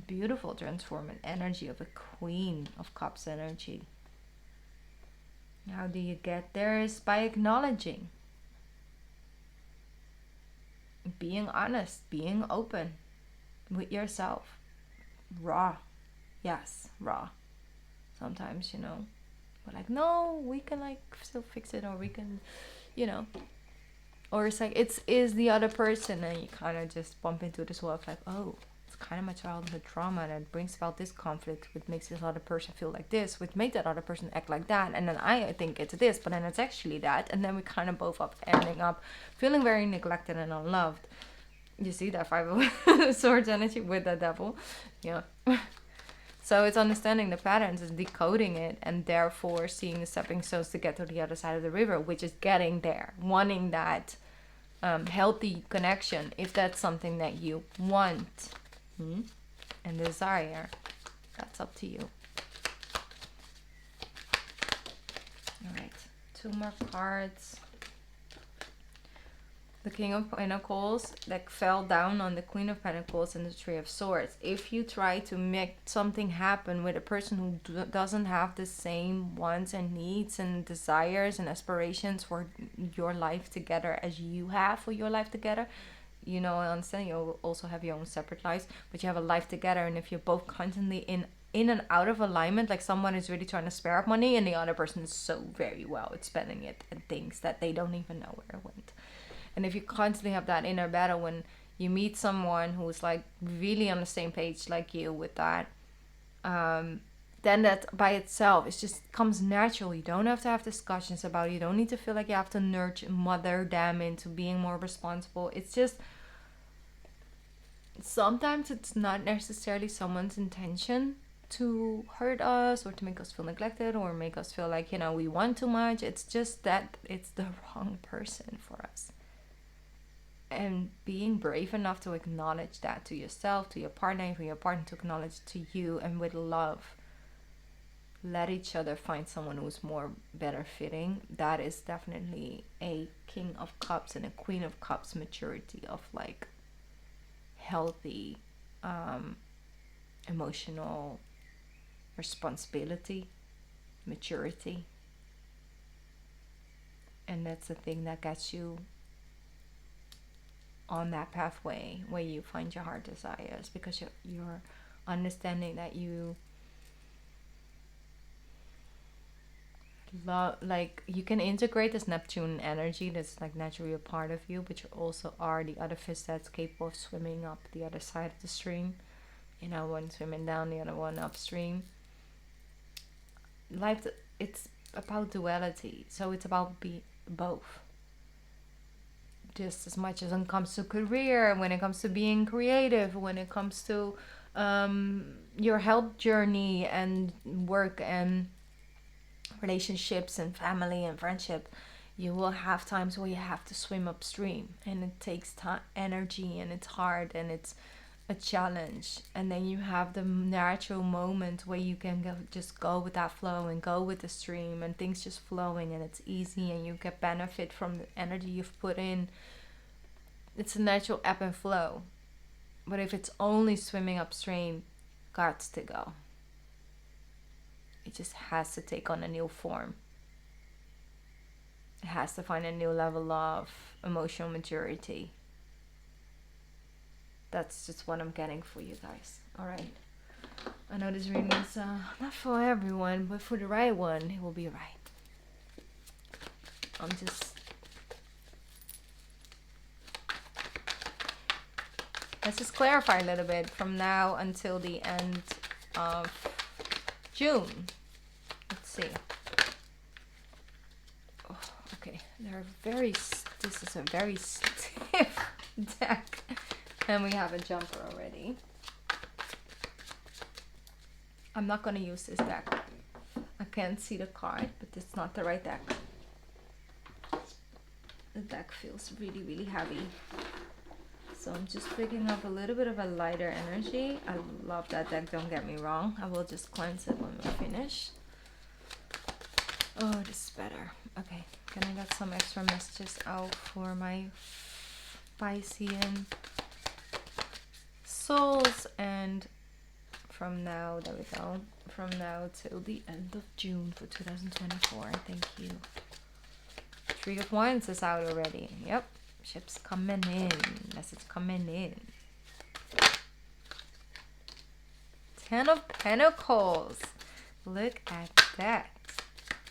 beautiful transforming energy of a Queen of Cups energy. How do you get there? Is by acknowledging, being honest, being open with yourself. Raw. Yes, raw. Sometimes, you know, we're like, no, we can like still fix it, or we can, you know, or it's like is the other person, and you kind of just bump into this wall of like, oh, it's kind of my childhood trauma that brings about this conflict, which makes this other person feel like this, which makes that other person act like that, and then I think it's this, but then it's actually that, and then we kind of both ending up feeling very neglected and unloved. You see that 5 of Swords energy with the Devil, yeah. So it's understanding the patterns and decoding it, and therefore seeing the stepping stones to get to the other side of the river, which is getting there, wanting that healthy connection, if that's something that you want and desire. That's up to you. All right, 2 more cards. The King of Pentacles that fell down on the Queen of Pentacles and the 3 of Swords. If you try to make something happen with a person who doesn't have the same wants and needs and desires and aspirations for your life together as you have for your life together, you know, I understand you also have your own separate lives, but you have a life together, and if you're both constantly in and out of alignment, like someone is really trying to spare up money and the other person is so very well at spending it and things that they don't even know where it went. And if you constantly have that inner battle when you meet someone who's like really on the same page like you with that, then that by itself, it just comes natural. You don't have to have discussions about it. You don't need to feel like you have to mother them into being more responsible. It's just, sometimes it's not necessarily someone's intention to hurt us or to make us feel neglected or make us feel like, you know, we want too much. It's just that it's the wrong person for us. And being brave enough to acknowledge that to yourself, to your partner, and for your partner to acknowledge to you, and with love, let each other find someone who's more better fitting. That is definitely a King of Cups and a Queen of Cups maturity of like healthy emotional responsibility, maturity. And that's the thing that gets you on that pathway where you find your heart desires, because you're understanding that you like you can integrate this Neptune energy that's like naturally a part of you, but you also are the other fish that's capable of swimming up the other side of the stream. You know, one swimming down, the other one upstream. Life, it's about duality, so it's about both. Just as much as when it comes to career, when it comes to being creative, when it comes to your health journey and work and relationships and family and friendship, you will have times where you have to swim upstream, and it takes time, energy, and it's hard, and it's a challenge. And then you have the natural moment where you can just go with that flow and go with the stream, and things just flowing, and it's easy, and you get benefit from the energy you've put in. It's a natural ebb and flow. But if it's only swimming upstream, got to go. It just has to take on a new form. It has to find a new level of emotional maturity. That's just what I'm getting for you guys. Alright. I know this reading is not for everyone, but for the right one, it will be right. Let's just clarify a little bit from now until the end of June. Let's see. Oh, okay, this is a very stiff deck. And we have a jumper already. I'm not going to use this deck. I can't see the card, but it's not the right deck. The deck feels really, really heavy. So I'm just picking up a little bit of a lighter energy. I love that deck, don't get me wrong. I will just cleanse it when we're finished. Oh, this is better. Okay, can I get some extra messages out for my Piscean souls? And from now, there we go, from now till the end of June for 2024. Thank you. Three of Wands is out already. Yep. Ships coming in. Message coming in. Ten of Pentacles. Look at that.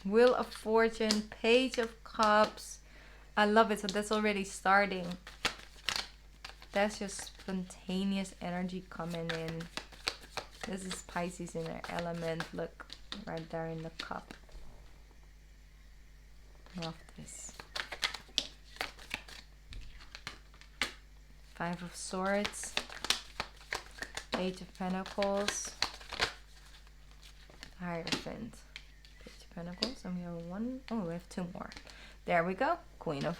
Wheel of Fortune. Page of Cups. I love it. So that's already starting. That's just spontaneous energy coming in. This is Pisces in their element. Look, right there in the cup. Love this. Five of Swords. Page of Pentacles. Hierophant. Page of Pentacles. And we have one. Oh, we have two more. There we go. Queen of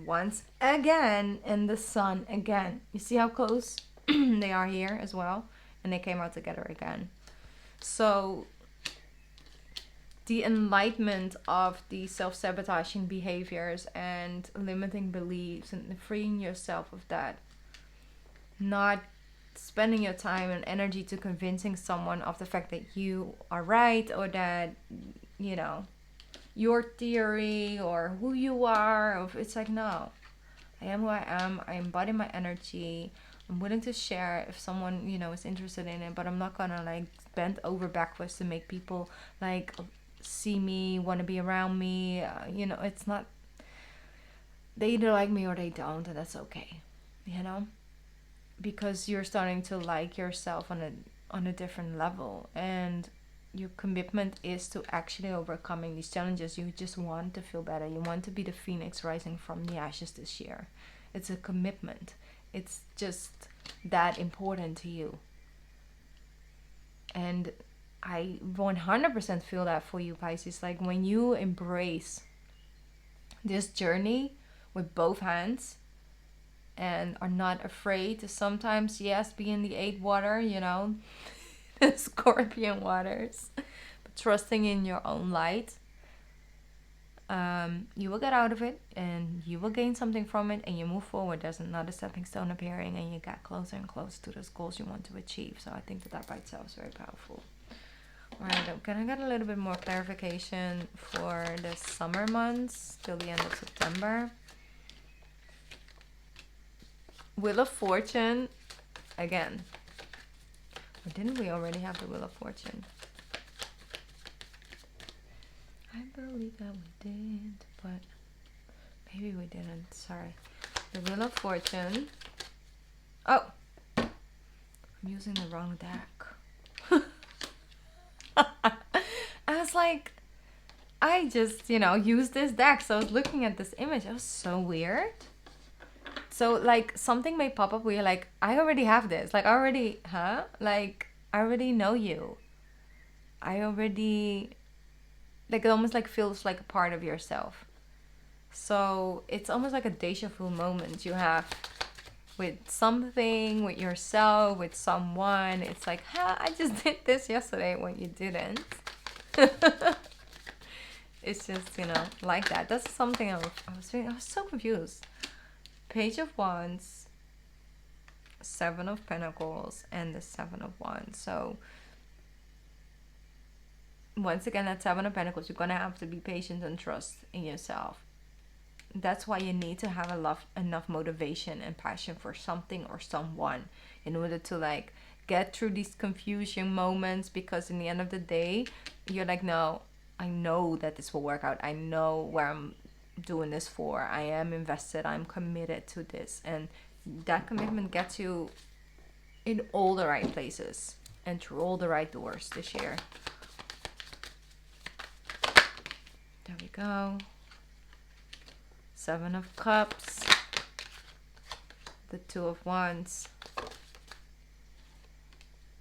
Wands again. And the Sun again. You see how close they are here as well? And they came out together again. So the enlightenment of the self-sabotaging behaviors and limiting beliefs and freeing yourself of that. Not spending your time and energy to convincing someone of the fact that you are right, or that, you know, your theory or who you are. It's like, no, I am who I am. I embody my energy. I'm willing to share if someone, you know, is interested in it, but I'm not gonna like bend over backwards to make people like see me, want to be around me. You know, it's not, they either like me or they don't, and that's okay, you know, because you're starting to like yourself on a different level, and your commitment is to actually overcoming these challenges. You just want to feel better. You want to be the phoenix rising from the ashes this year. It's a commitment. It's just that important to you. And I 100% feel that for you, Pisces. Like when you embrace this journey with both hands and are not afraid to sometimes, yes, be in the 8 water, you know, the Scorpion waters, but trusting in your own light, you will get out of it and you will gain something from it, and you move forward. There's another stepping stone appearing, and you get closer and closer to those goals you want to achieve. So I think that by itself is very powerful. Alright, can I get a little bit more clarification for the summer months till the end of September? Wheel of Fortune again. Or didn't we already have the Wheel of Fortune? I believe that we did, but maybe we didn't. Sorry. The Wheel of Fortune. Oh, I'm using the wrong deck. I was like, I just, used this deck. So I was looking at this image. It was so weird. So, like, something may pop up where you're like, I already have this. Like, I already know you. I already, like, it almost, like, feels like a part of yourself. So, it's almost like a deja vu moment you have with something, with yourself, with someone. It's like, I just did this yesterday when you didn't. It's just, like that. That's something I was so confused. Page of Wands, Seven of Pentacles, and the Seven of Wands. So once again, that Seven of Pentacles, you're gonna have to be patient and trust in yourself. That's why you need to have enough motivation and passion for something or someone in order to, like, get through these confusion moments, because in the end of the day, you're like, no, I know that this will work out. I know where I'm doing this for. I am invested. I'm committed to this. And that commitment gets you in all the right places and through all the right doors this year. There we go. Seven of Cups. The Two of Wands.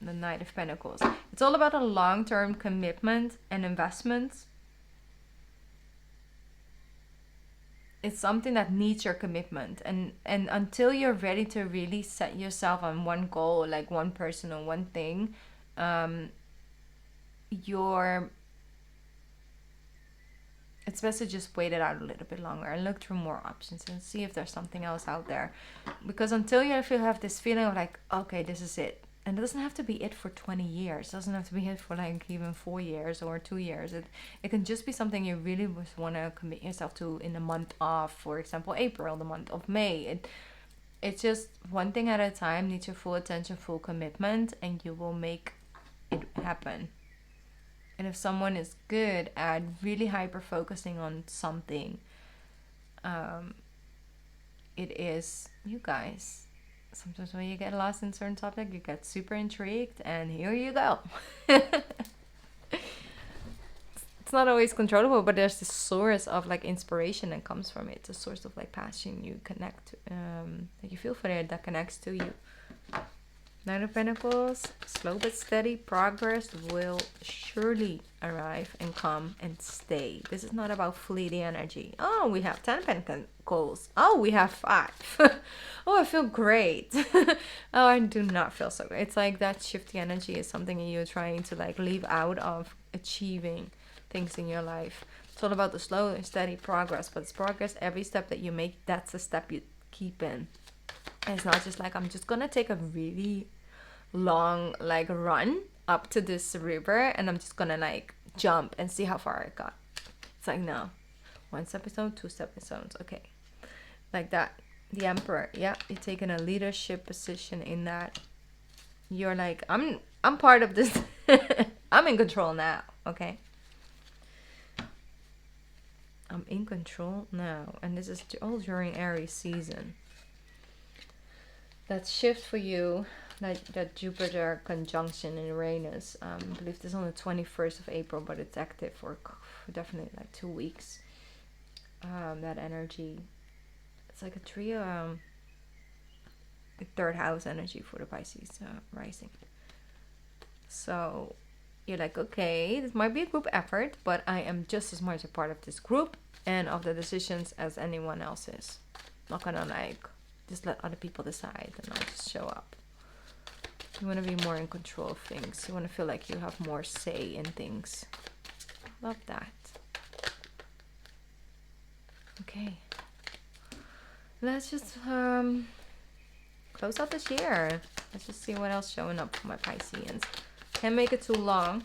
The Knight of Pentacles. It's all about a long-term commitment and investment. It's something that needs your commitment, and until you're ready to really set yourself on one goal, like one person or one thing, it's best to just wait it out a little bit longer and look through more options and see if there's something else out there. Because until you have this feeling of like, okay, this is it. And it doesn't have to be it for 20 years. It doesn't have to be it for like even 4 years or 2 years. It can just be something you really want to commit yourself to in the month of, for example, April, the month of May. It's just one thing at a time, needs your full attention, full commitment, and you will make it happen. And if someone is good at really hyper focusing on something, it is you guys. Sometimes when you get lost in a certain topic, you get super intrigued, and here you go. It's not always controllable, but there's this source of like inspiration that comes from it. It's a source of like passion you connect to, that you feel for it, that connects to you. Nine of Pentacles, slow but steady progress will surely arrive and come and stay. This is not about fleeting energy. Oh, we have 10 Pentacles. Oh, we have 5. Oh, I feel great. Oh, I do not feel so great. It's like that shifty energy is something you're trying to like leave out of achieving things in your life. It's all about the slow and steady progress, but it's progress. Every step that you make, that's a step you keep in. And it's not just like, I'm just gonna take a really long like run up to this river and I'm just gonna like jump and see how far I got. It's like, no, 1 stepping stone, 2 stepping stones. Okay, like that. The Emperor, yeah, you're taking a leadership position in that. You're like, I'm part of this. I'm in control now. Okay, I'm in control now, and this is all during Aries season. That shift for you, that Jupiter conjunction in Uranus, I believe this is on the 21st of April, but it's active for definitely like 2 weeks. That energy, it's like a trio, the 3rd house energy for the Pisces rising. So you're like, okay, this might be a group effort, but I am just as much a part of this group and of the decisions as anyone else is. Not gonna like just let other people decide and I'll just show up. You want to be more in control of things. You want to feel like you have more say in things. Love that. Okay. Let's just close out this year. Let's just see what else showing up for my Pisceans. Can't make it too long.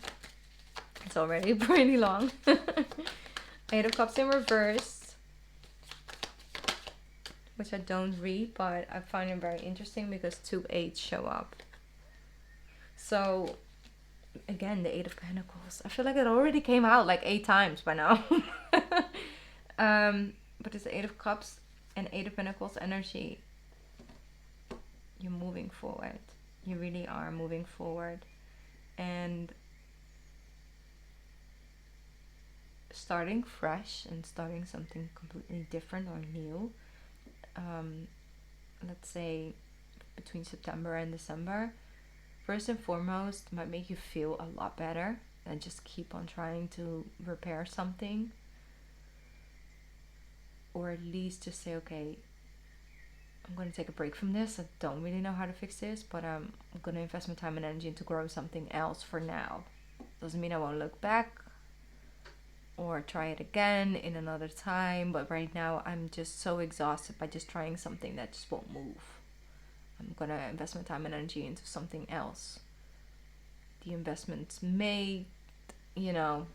It's already pretty long. 8 of Cups in reverse, which I don't read, but I find it very interesting because 2 8s show up. So again, the Eight of Pentacles. I feel like it already came out like 8 times by now. But it's the Eight of Cups and Eight of Pentacles energy. You're moving forward. You really are moving forward. And starting fresh and starting something completely different or new. Let's say between September and December, first and foremost, might make you feel a lot better than just keep on trying to repair something. Or at least just say, okay, I'm going to take a break from this. I don't really know how to fix this, but I'm going to invest my time and energy into growing something else for now. Doesn't mean I won't look back or try it again in another time, but right now I'm just so exhausted by just trying something that just won't move. I'm going to invest my time and energy into something else. The investments may, it's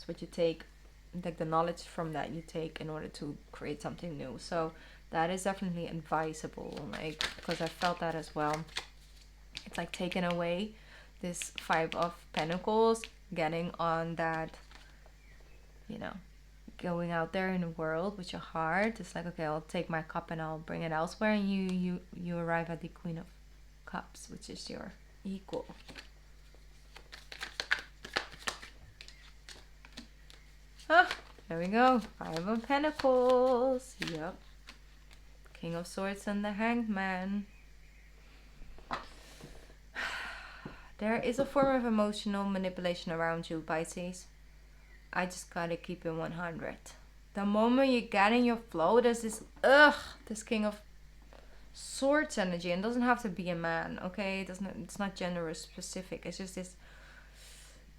what you take, like the knowledge from that you take in order to create something new. So that is definitely advisable, like, because I felt that as well. It's like taking away this Five of Pentacles, getting on that, going out there in the world with your heart. It's like, okay, I'll take my cup and I'll bring it elsewhere, and you arrive at the Queen of Cups, which is your equal. There we go. Five of Pentacles. Yep. King of Swords and the Hanged Man. There is a form of emotional manipulation around you, Pisces. I just gotta keep it 100. The moment you get in your flow, there's this King of Swords energy. And it doesn't have to be a man, okay? It's not gender specific. It's just this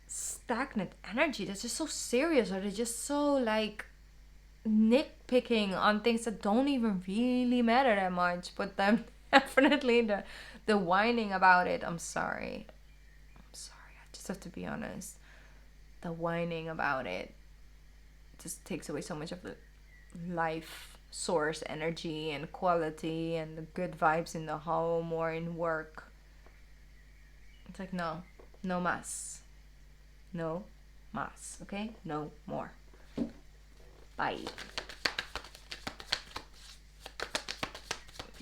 stagnant energy that's just so serious, or they're just so like nitpicking on things that don't even really matter that much, but then definitely the whining about it. I'm sorry, I just have to be honest. The whining about it just takes away so much of the life source energy and quality and the good vibes in the home or in work. It's like, no mas, okay? No more. Bye.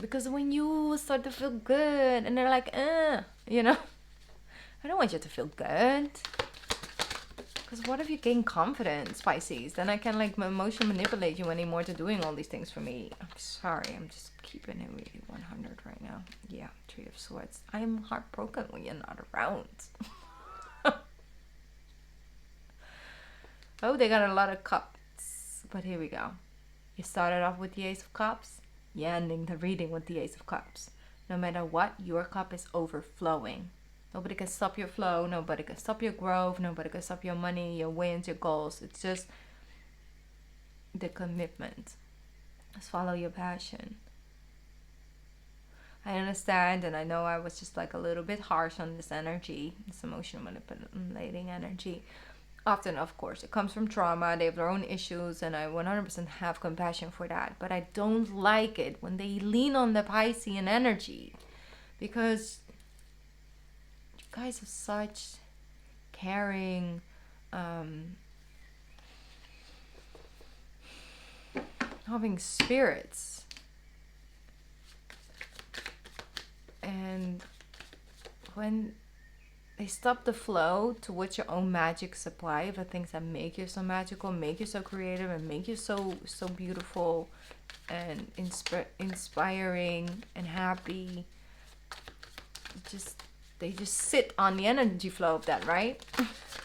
Because when you start to feel good and they're like, I don't want you to feel good. Because what if you gain confidence, Pisces? Then I can like emotionally manipulate you anymore to doing all these things for me. I'm sorry, I'm just keeping it really 100 right now. Yeah, Three of Swords. I'm heartbroken when you're not around. Oh, they got a lot of cups. But here we go. You started off with the Ace of Cups. You're ending the reading with the Ace of Cups. No matter what, your cup is overflowing. Nobody can stop your flow. Nobody can stop your growth. Nobody can stop your money, your wins, your goals. It's just the commitment. Just follow your passion. I understand, and I know I was just like a little bit harsh on this energy, this emotional manipulating energy. Often, of course, it comes from trauma. They have their own issues, and I 100% have compassion for that. But I don't like it when they lean on the Piscean energy, because you guys are such caring, loving spirits. And when they stop the flow towards your own magic supply of the things that make you so magical, make you so creative, and make you so beautiful and inspiring and happy. They just sit on the energy flow of that, right?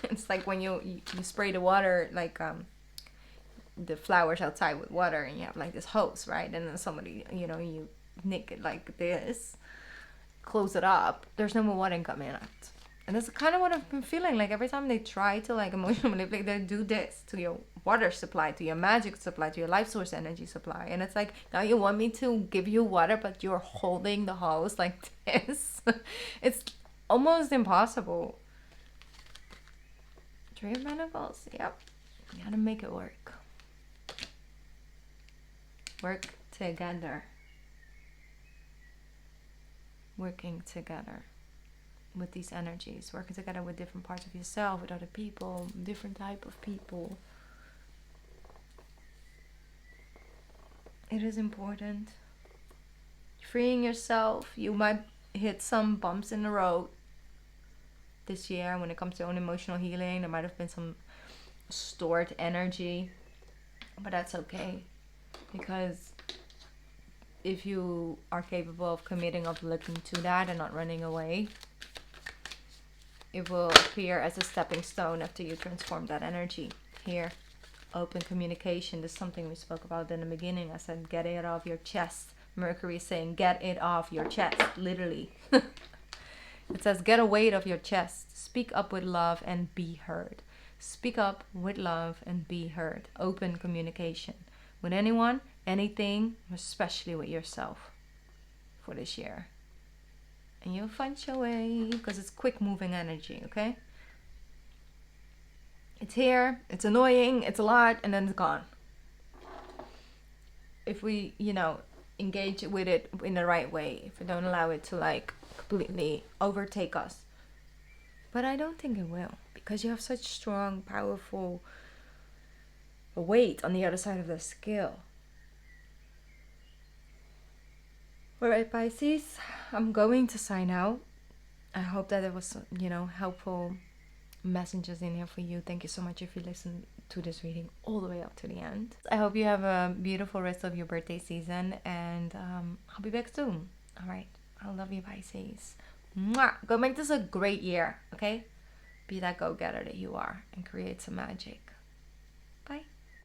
It's like when you spray the water, like the flowers outside with water, and you have like this hose, right? And then somebody, you nick it like this, close it up, there's no more water coming out. And that's kind of what I've been feeling. Like every time they try to like emotionally manipulate, they do this to your water supply, to your magic supply, to your life source energy supply. And it's like, now you want me to give you water, but you're holding the hose like this. It's almost impossible. Three of Pentacles. Yep. You gotta make it work. Work together. Working together. with these energies, working together with different parts of yourself, with other people, different type of people. It is important. Freeing yourself. You might hit some bumps in the road this year when it comes to your own emotional healing. There might have been some stored energy, but that's okay, because if you are capable of committing, of looking to that and not running away, it will appear as a stepping stone after you transform that energy. Here, open communication. This is something we spoke about in the beginning. I said, get it off your chest. Mercury is saying, get it off your chest, literally. It says, get a weight off your chest. Speak up with love and be heard. Speak up with love and be heard. Open communication with anyone, anything, especially with yourself for this year. And you'll find your way, because it's quick moving energy, okay? It's here, it's annoying, it's a lot, and then it's gone. If we, engage with it in the right way, if we don't allow it to like completely overtake us. But I don't think it will, because you have such strong, powerful weight on the other side of the scale. Alright, Pisces, I'm going to sign out. I hope that there was, helpful messages in here for you. Thank you so much if you listened to this reading all the way up to the end. I hope you have a beautiful rest of your birthday season, and I'll be back soon. Alright, I love you, Pisces. Mwah! Go make this a great year, okay? Be that go-getter that you are and create some magic.